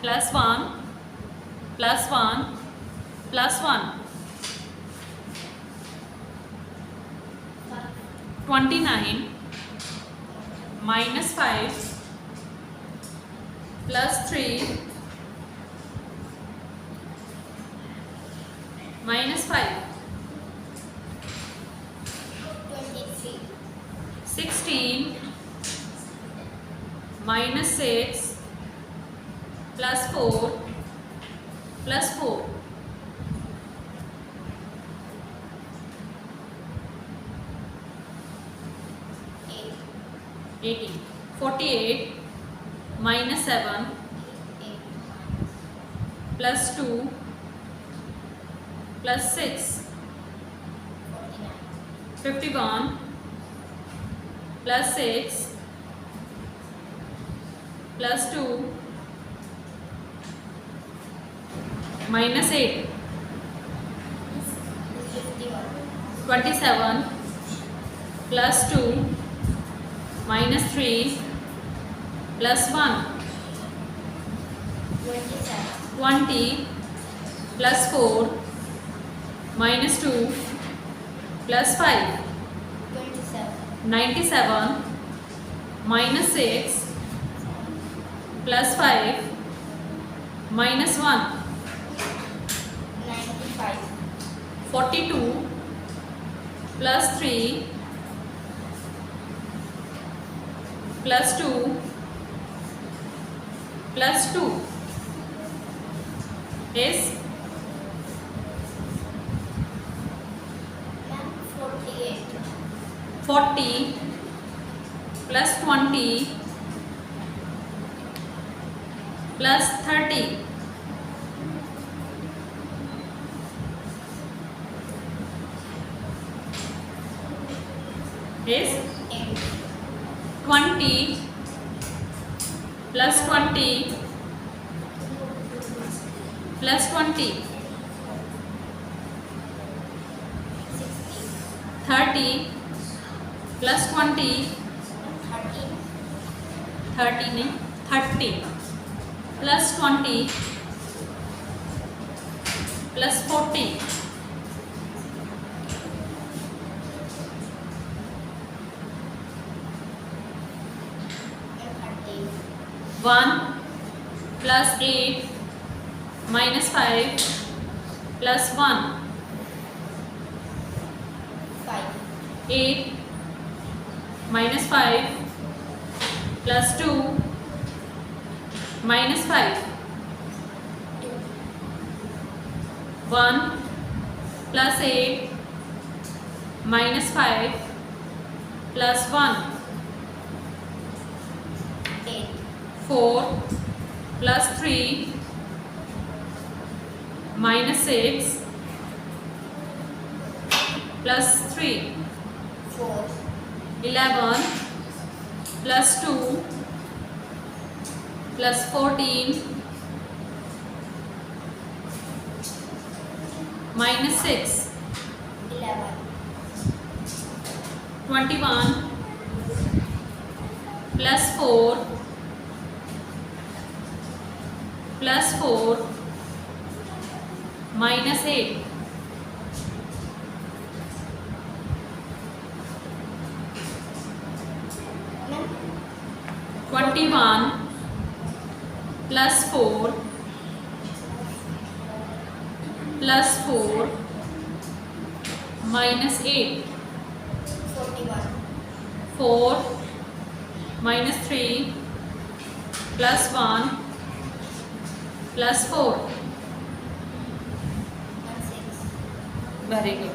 plus 1 plus 1 plus 1. 29 minus 5 plus 3 minus 5. 23. 16 minus 6 plus 4 plus 4. 18. 48 minus 7 plus 2 plus 6. 51 plus 6 plus 2 minus 8. 27 plus 2 minus 3 plus 1. 20 plus 4 minus 2 plus 5. 97 minus 6 plus 5 minus 1. 42 plus 3 plus 2 plus 2 is 40 plus 20 plus 30 is 20 plus 20 plus 20. 30 plus 20 30 plus 20 plus 40. 1 plus 8 minus 5 plus 1. 8 minus 5 plus 2 minus 5. 1 plus 8 minus 5 plus 1. 4 plus 3 minus 6 plus 3. 11 plus 2 plus 14 minus 6. 21 plus 4 plus 4 minus 8. 21 plus 4 plus 4 minus 8. 4 minus 3 plus 1 plus 4. Very good.